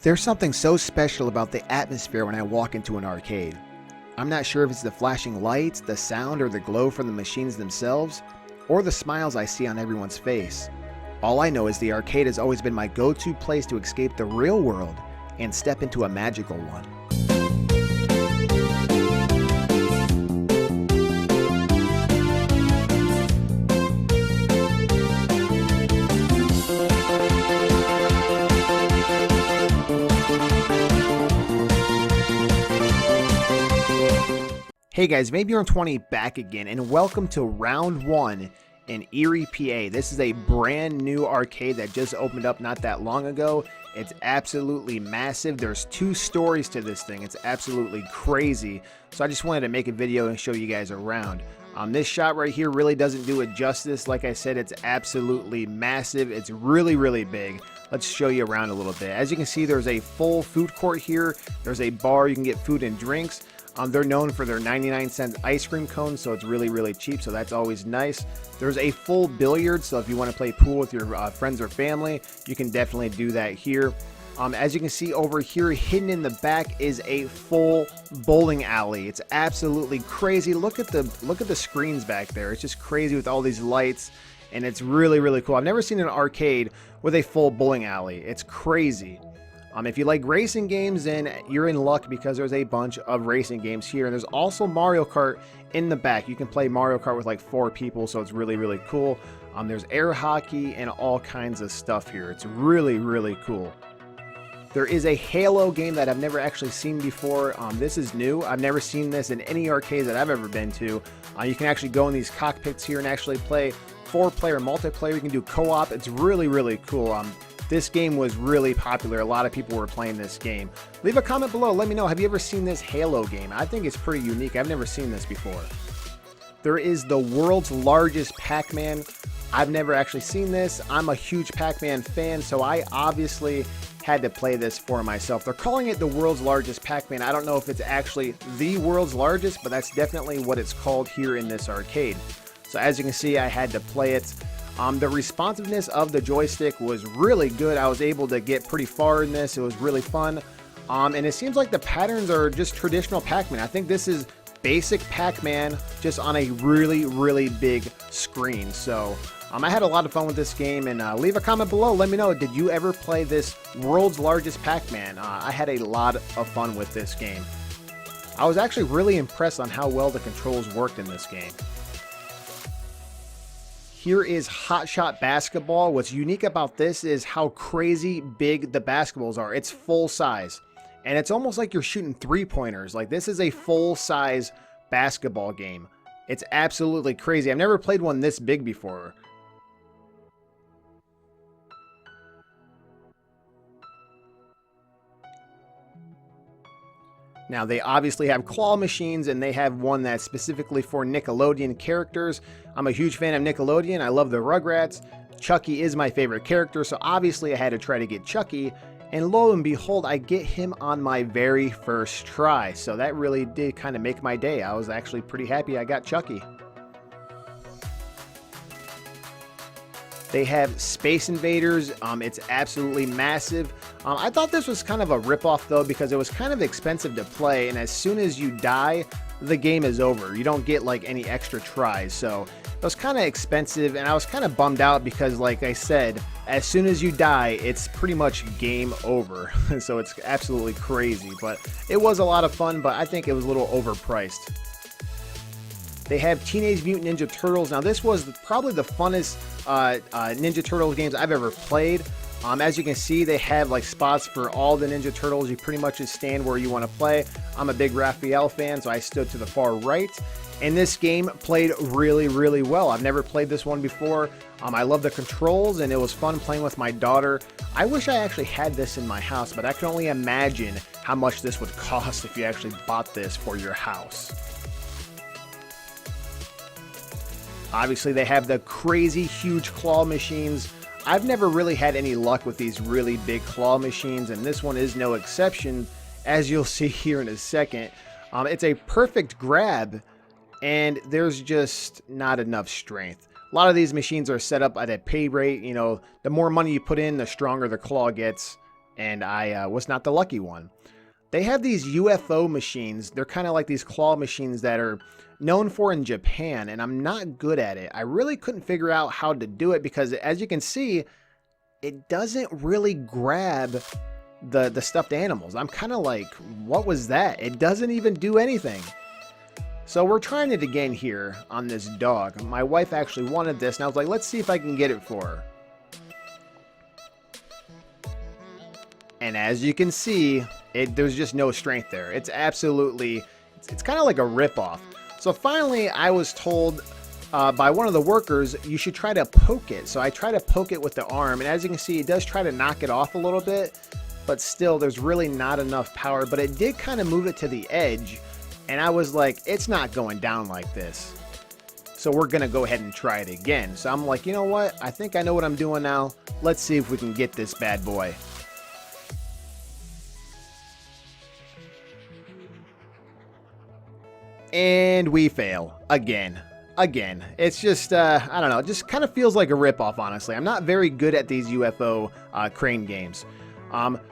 There's something so special about the atmosphere when I walk into an arcade. I'm not sure if it's the flashing lights, the sound, or the glow from the machines themselves, or the smiles I see on everyone's face. All I know is the arcade has always been my go-to place to escape the real world and step into a magical one. Hey guys, Maybe You're 20 back again, and welcome to round one in Erie, PA. This is a brand new arcade that just opened up not that long ago. It's absolutely massive. There's 2 stories to this thing. It's absolutely crazy. So I just wanted to make a video and show you guys around. This shot right here really doesn't do it justice. Like I said, it's absolutely massive. It's really big. Let's show you around a little bit. As you can see, there's a full food court here. There's a bar. You can get food and drinks. They're known for their 99-cent ice cream cones, so it's really cheap, so that's always nice. There's a full billiard, so if you want to play pool with your friends or family, you can definitely do that here. As you can see over here, hidden in the back is a full bowling alley. It's absolutely crazy. Look at the screens back there. It's just crazy with all these lights, and it's really cool. I've never seen an arcade with a full bowling alley. It's crazy. If you like racing games, then you're in luck because there's a bunch of racing games here. And there's also Mario Kart in the back. You can play Mario Kart with like 4 people, so it's really cool. There's air hockey and all kinds of stuff here. It's really cool. There is a Halo game that I've never actually seen before. This is new. I've never seen this in any arcade that I've ever been to. You can actually go in these cockpits here and actually play 4-player multiplayer. You can do co-op. It's really cool. This game was really popular. A lot of people were playing this game. Leave a comment below. Let me know, have you ever seen this Halo game? I think it's pretty unique. I've never seen this before. There is the world's largest Pac-Man. I've never actually seen this. I'm a huge Pac-Man fan, so I obviously had to play this for myself. They're calling it the world's largest Pac-Man. I don't know if it's actually the world's largest, but that's definitely what it's called here in this arcade. So as you can see, I had to play it. The responsiveness of the joystick was really good. I was able to get pretty far in this. It was really fun. And it seems like the patterns are just traditional Pac-Man. I think this is basic Pac-Man just on a really big screen. So I had a lot of fun with this game, and leave a comment below. Let me know, did you ever play this world's largest Pac-Man? I had a lot of fun with this game. I was actually really impressed on how well the controls worked in this game. Here is Hotshot Basketball. What's unique about this is how crazy big the basketballs are. It's full size, and it's almost like you're shooting 3-pointers. Like, this is a full-size basketball game. It's absolutely crazy. I've never played one this big before. Now, they obviously have claw machines, and they have one that's specifically for Nickelodeon characters. I'm a huge fan of Nickelodeon. I love the Rugrats. Chucky is my favorite character, so obviously I had to try to get Chucky. And lo and behold, I get him on my very first try. So that really did kind of make my day. I was actually pretty happy I got Chucky. They have Space Invaders. It's absolutely massive. I thought this was kind of a ripoff though, because it was kind of expensive to play, and as soon as you die, the game is over. You don't get like any extra tries, so it was kind of expensive, and I was kind of bummed out because, like I said, as soon as you die, it's pretty much game over. So it's absolutely crazy, but it was a lot of fun, but I think it was a little overpriced. They have Teenage Mutant Ninja Turtles. Now, this was probably the funnest Ninja Turtles games I've ever played. As you can see, they have like spots for all the Ninja Turtles. You pretty much just stand where you want to play. I'm a big Raphael fan, so I stood to the far right. And this game played really well. I've never played this one before. I love the controls, and it was fun playing with my daughter. I wish I actually had this in my house, but I can only imagine how much this would cost if you actually bought this for your house. Obviously, they have the crazy huge claw machines. I've never really had any luck with these really big claw machines, and this one is no exception, as you'll see here in a second. It's a perfect grab, and there's just not enough strength. A lot of these machines are set up at a pay rate. You know, the more money you put in, the stronger the claw gets, and I was not the lucky one. They have these UFO machines. They're kind of like these claw machines that are known for in Japan, and I'm not good at it. I really couldn't figure out how to do it because, as you can see, it doesn't really grab the stuffed animals. I'm kind of like, what was that? It doesn't even do anything. So we're trying it again here on this dog. My wife actually wanted this, and I was like, let's see if I can get it for her. And as you can see, there's just no strength there. It's absolutely, it's kind of like a ripoff. So finally, I was told by one of the workers, you should try to poke it. So I try to poke it with the arm, and as you can see, it does try to knock it off a little bit, but still, there's really not enough power. But it did kind of move it to the edge, and I was like, it's not going down like this. So we're gonna go ahead and try it again. So I'm like, you know what? I think I know what I'm doing now. Let's see if we can get this bad boy. And we fail again. It's just, I don't know, it just kind of feels like a ripoff, honestly. I'm not very good at these UFO crane games.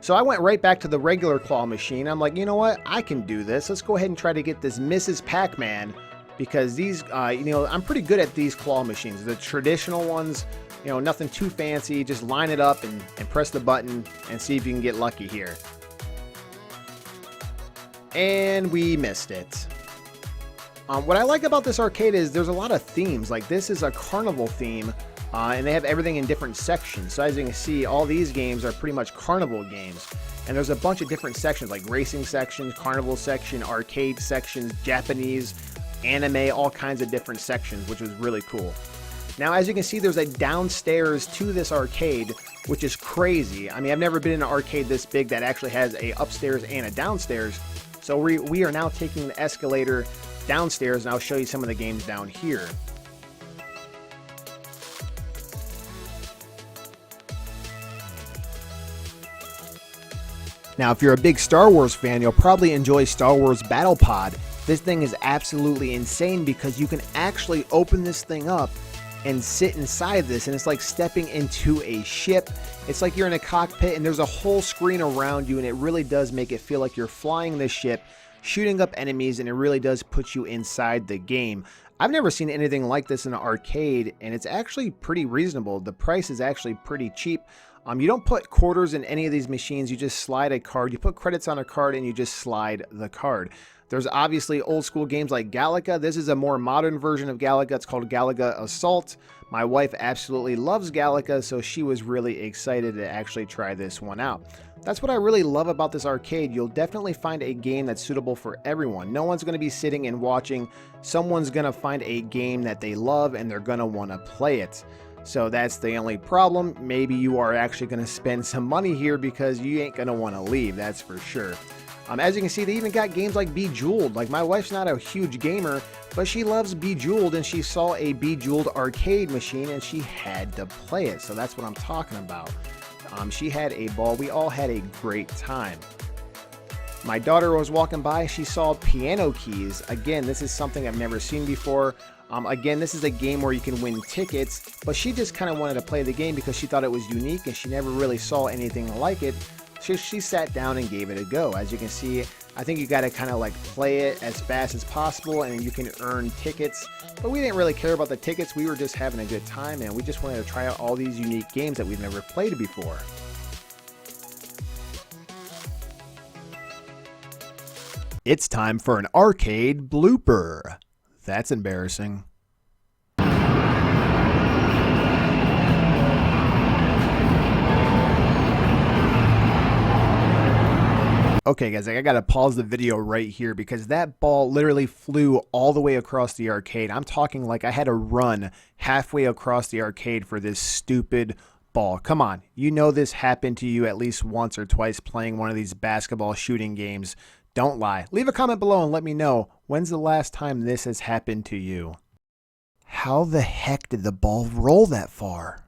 So I went right back to the regular claw machine. I'm like, you know what? I can do this. Let's go ahead and try to get this Mrs. Pac-Man, because these, you know, I'm pretty good at these claw machines. The traditional ones, you know, nothing too fancy. Just line it up and press the button and see if you can get lucky here. And we missed it. What I like about this arcade is there's a lot of themes. Like, this is a carnival theme, and they have everything in different sections. So as you can see, all these games are pretty much carnival games. And there's a bunch of different sections, like racing sections, carnival section, arcade sections, Japanese, anime, all kinds of different sections, which was really cool. Now, as you can see, there's a downstairs to this arcade, which is crazy. I mean, I've never been in an arcade this big that actually has a upstairs and a downstairs. So we are now taking the escalator downstairs, and I'll show you some of the games down here. Now, if you're a big Star Wars fan, you'll probably enjoy Star Wars Battle Pod. This thing is absolutely insane because you can actually open this thing up and sit inside this, and it's like stepping into a ship. It's like you're in a cockpit and there's a whole screen around you, and it really does make it feel like you're flying this ship, shooting up enemies, and it really does put you inside the game. I've never seen anything like this in an arcade, and it's actually pretty reasonable. The price is actually pretty cheap. You don't put quarters in any of these machines. You just slide a card. You put credits on a card and you just slide the card. There's obviously old school games like Galaga. This is a more modern version of Galaga. It's called Galaga Assault. My wife absolutely loves Galaga, so she was really excited to actually try this one out. That's what I really love about this arcade. You'll definitely find a game that's suitable for everyone. No one's going to be sitting and watching. Someone's going to find a game that they love and they're going to want to play it. So that's the only problem. Maybe you are actually going to spend some money here because you ain't going to want to leave, that's for sure. As you can see, they even got games like Bejeweled. Like, my wife's not a huge gamer, but she loves Bejeweled, and she saw a Bejeweled arcade machine and she had to play it. So that's what I'm talking about. She had a ball. We all had a great time. My daughter was walking by. She saw piano keys. Again, this is something I've never seen before. Again, this is a game where you can win tickets, but she just kind of wanted to play the game because she thought it was unique and she never really saw anything like it. So she sat down and gave it a go. As you can see, I think you got to kind of like play it as fast as possible and you can earn tickets. But we didn't really care about the tickets. We were just having a good time and we just wanted to try out all these unique games that we've never played before. It's time for an arcade blooper. That's embarrassing. Okay guys, I gotta pause the video right here because that ball literally flew all the way across the arcade. I'm talking like I had to run halfway across the arcade for this stupid ball. Come on, you know this happened to you at least once or twice playing one of these basketball shooting games. Don't lie. Leave a comment below and let me know, when's the last time this has happened to you? How the heck did the ball roll that far?